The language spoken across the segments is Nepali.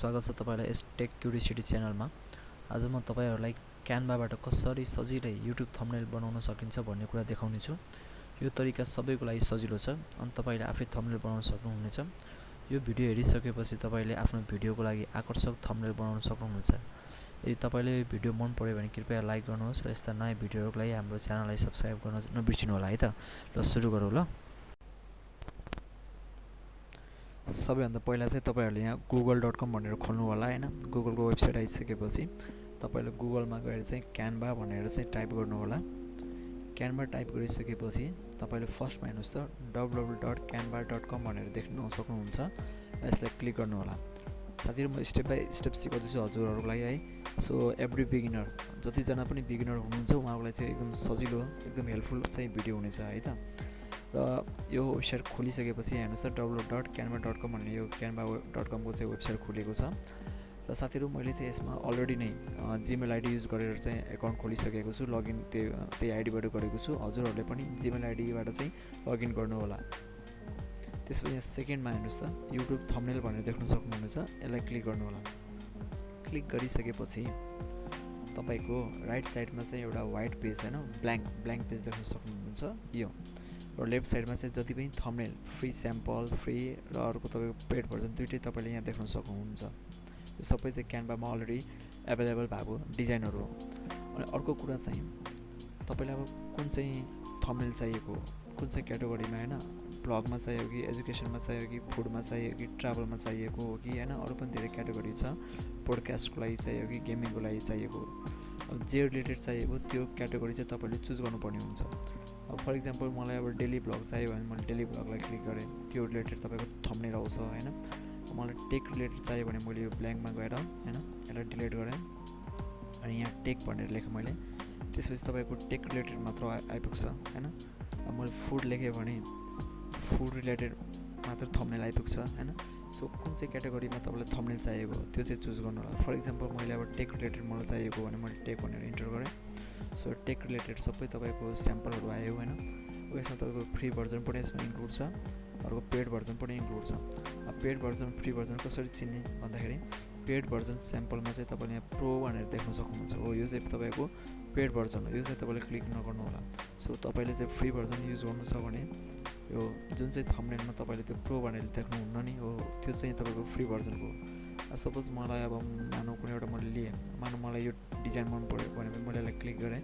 स्वागत छ तपाईलाई यस टेक क्युरियोसिटी च्यानलमा। आज म तपाईहरुलाई क्यानभाबाट कसरी सजिलै युट्युब थम्बनेल बनाउन सकिन्छ भन्ने कुरा देखाउने छु। यो तरिका सबैको लागि सजिलो छ अनि तपाईले आफै थम्बनेल बनाउन सक्नुहुनेछ। यो भिडियो हेरिसकेपछि तपाईले आफ्नो भिडियोको लागि आकर्षक थम्बनेल बनाउन सक्नुहुनेछ। यदि तपाईले यो भिडियो मन पर्यो भने कृपया लाइक गर्नुहोस् र यस्ता नयाँ भिडियोहरुको लागि हाम्रो च्यानललाई सब्स्क्राइब गर्न नबिर्सिनु होला है त। ल सुरु गरौँ ल। सबैभन्दा पहिला चाहिँ तपाईहरुले यहाँ google.com भनेर खोल्नु होला हैन। गुगलको वेबसाइट आइसकेपछि तपाईले गुगलमा गएर चाहिँ क्यानभा भनेर चाहिँ टाइप गर्नु होला। क्यानभा टाइप गरिसकेपछि तपाईले फर्स्टमा हेर्नुस् त www.canva.com भनेर देख्न सक्नुहुन्छ। यसलाई क्लिक गर्नु होला। साथीहरु म स्टेप बाइ स्टेप सिकाउँदैछु हजुरहरुको लागि है। सो एभ्री बिगिनर जति जना पनि बिगिनर हुनुहुन्छ उहाँहरुको लागि चाहिँ एकदम सजिलो एकदम हेल्पफुल चाहिँ भिडियो हुनेछ है त। र यो वेबसाइट खोलिसकेपछि हेर्नुस् त www.canva.com भन्ने यो canva.com को चाहिँ वेबसाइट खुलेको छ। र साथीहरु मैले चाहिँ यसमा अलरेडी नै जीमेल आईडी युज गरेर चाहिँ अकाउन्ट खोलिसकेको छु। लगइन त्यही आईडीबाट गरेको छु। हजुरहरुले पनि जीमेल आईडीबाट चाहिँ लगइन गर्नु होला। त्यसपछि सेकेन्डमा हेर्नुस् त युट्युब थम्बनेल भनेर देख्न सक्नुहुनेछ। यसलाई क्लिक गर्नु होला। क्लिक गरिसकेपछि तपाईको राइट साइडमा चाहिँ एउटा व्हाइट पेज हैन ब्ल्याङ्क पेज देख्न सक्नुहुन्छ यो। र लेफ्ट साइडमा चाहिँ जति पनि थम्बनेल फ्री स्याम्पल फ्री र अर्को तपाईको पेड भर्जन दुईटै तपाईले यहाँ देख्न सक्नुहुन्छ। यो सबै चाहिँ क्यानभामा अलरेडी अवेलेबल भएको डिजाइनहरु हो। अनि अर्को कुरा चाहिँ तपाईलाई अब कुन चाहिँ थम्बनेल चाहिएको कुन चाहिँ क्याटेगोरीमा हैन ब्लगमा चाहियो कि एजुकेसनमा चाहियो कि फुडमा चाहियो कि ट्राभलमा चाहिएको हो कि हैन अरु पनि धेरै क्याटेगोरी छ। पोडकास्टको लागि चाहियो कि गेमिङको लागि चाहिएको अब जे रिलेटेड चाहिएको त्यो क्याटेगोरी चाहिँ तपाईले चुज गर्नुपर्ने हुन्छ। अब फर एक्जाम्पल मलाई अब डेली ब्लग चाहियो भने मैले डेली ब्लगलाई क्लिक गरे त्यो रिलेटेड तपाईको थम्बनेल आउँछ हैन। मलाई टेक रिलेटेड चाहियो भने मैले यो ब्ल्याङ्कमा गएर हैन यसलाई डिलिट गरे अनि यहाँ टेक भनेर लेखे मैले। त्यसपछि तपाईको टेक रिलेटेड मात्र आइपुग्छ हैन। अब मैले फुड लेखे भने फुड रिलेटेड मात्र थम्बनेल आइपुग्छ हैन। सो कुन चाहिँ क्याटेगोरीमा तपाईलाई थम्बनेल चाहिएको त्यो चाहिँ चुज गर्नु होला। फर एक्जाम्पल मैले अब टेक रिलेटेड मलाई चाहिएको भने मैले टेक भनेर इन्टर गरे। सो टेक रिलेटेड सबै तपाईको स्याम्पलहरु आयो हैन। यसमा तपाईको फ्री भर्जन पनि यसमा इन्क्लुड छ अर्को पेड भर्जन पनि इन्क्लुड छ। अब पेड भर्जन फ्री भर्जन कसरी चिन्ने भन्दाखेरि पेड भर्जन स्याम्पलमा चाहिँ तपाईले यहाँ प्रो भनेर देख्न सक्नुहुन्छ। हो यो चाहिँ तपाईको पेड भर्जन हो। यो चाहिँ तपाईले क्लिक नगर्नु होला। सो तपाईले चाहिँ फ्री भर्जन युज गर्नु छ भने यो जुन चाहिँ थम्बनेलमा तपाईले त्यो प्रो भनेर देख्नुहुन्न नि हो त्यो चाहिँ तपाईको फ्री भर्जनको हो। सपोज मलाई अब मानौ कुनै एउटा मैले लिए मानौ मलाई यो डिजाइन मन पर्यो भने मैले यसलाई क्लिक गरे।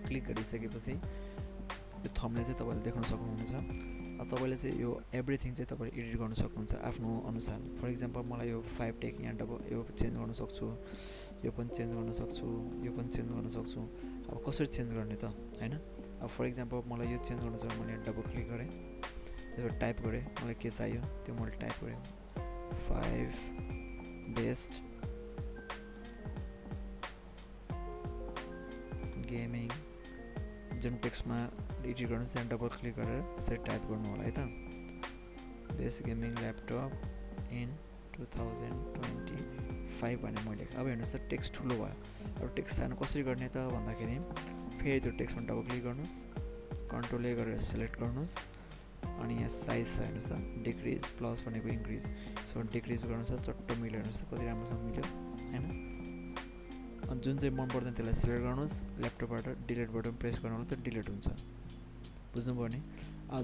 क्लिक गरिसकेपछि यो थम्बनेल चाहिँ तपाईले देख्न सक्नुहुनेछ। तपाईले चाहिँ यो एभ्रीथिङ चाहिँ तपाईले एडिट गर्न सक्नुहुन्छ आफ्नो अनुसार। फर एक्जाम्पल मलाई यो 5 टेक यहाँ यो चेन्ज गर्न सक्छु यो पनि चेन्ज गर्न सक्छु यो पनि चेन्ज गर्न सक्छु। अब कसरी चेन्ज गर्ने त हैन। अब फर एक्जाम्पल मलाई यो चेन्ज गर्न छ भने मैले डबल क्लिक गरे त्यसपछि टाइप गरे मलाई के चाहियो त्यो मैले टाइप गरे 5 बेस्ट गेमिङ जुन टेक्स्टमा एडिट गर्नुस् त्यहाँ डबल क्लिक गरेर यसरी टाइप गर्नु होला है त। बेस्ट गेमिङ ल्यापटप इन 2025 भने मैले अब हेर्नुस् त टेक्स्ट ठुलो भयो। अब टेक्स्ट सानो कसरी गर्ने त भन्दाखेरि फेरि त्यो टेक्स्टमा डबल क्लिक गर्नुस् कन्ट्रोल ए गरेर सिलेक्ट गर्नुस् अनि यहाँ साइज छ हेर्नुस् त डिक्रिज प्लस भनेको इन्क्रिज। सो डिक्रिज गर्नुस् चट्टो मिल्यो हेर्नुस् कति राम्रोसँग मिल्यो हैन। अनि जुन चाहिँ मन पर्दैन त्यसलाई सिलेक्ट गर्नुस् ल्यापटपबाट डिलिट बटन प्रेस गर्नु त डिलिट हुन्छ। बुझ्नुभयो नि।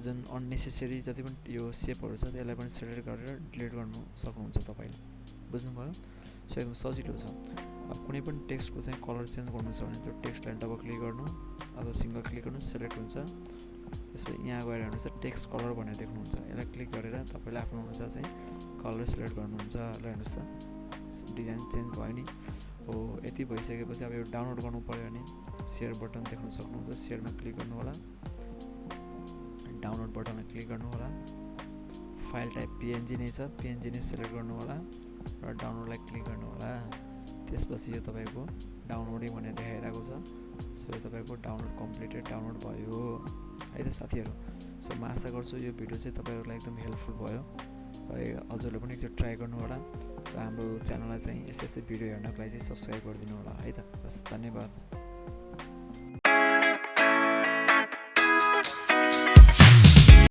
जुन अननेसेसरी जति पनि यो सेपहरु छ त्यसलाई पनि सिलेक्ट गरेर डिलिट गर्नु सक्नुहुन्छ तपाईले। बुझ्नुभयो। सो एकदम सजिलो छ। अब कुनै पनि टेक्स्टको चाहिँ कलर चेन्ज गर्नु छ भने त्यो टेक्स्टलाई डबल क्लिक गर्नु अथवा सिंगल क्लिक गर्नु सिलेक्ट हुन्छ। त्यसपछि यहाँ गएर हेर्नुस् त टेक्स्ट कलर भनेर देख्नुहुन्छ। यसलाई क्लिक गरेर तपाईले आफ्नो अनुसार चाहिँ कलर सिलेक्ट गर्नुहुन्छ। ल हेर्नुस् त डिजाइन चेन्ज भयो नि। हो यति भइसकेपछि अब यो डाउनलोड गर्नु पर्यो भने शेयर बटन देख्न सक्नुहुन्छ। शेयरमा क्लिक गर्नु होला डाउनलोड बटनमा क्लिक गर्नु होला। फाइल टाइप पीएनजी नै छ पीएनजी नै सिलेक्ट गर्नु होला र डाउनलोडलाई क्लिक गर्नु होला। त्यसपछि यो तपाईको डाउनलोडिङ भनेर देखाइरहेको छ। सो यो तपाईको डाउनलोड कम्प्लिटेड डाउनलोड भयो है त साथीहरु। सो म आशा गर्छु यो भिडियो चाहिँ तपाईहरुलाई एकदम हेल्पफुल भयो र हजुरले पनि एकचोटि ट्राई गर्नु होला र हाम्रो च्यानललाई चाहिँ यस्तै भिडियो हेर्नको लागि चाहिँ सब्स्क्राइब गरिदिनु होला है त। हस् धन्यवाद।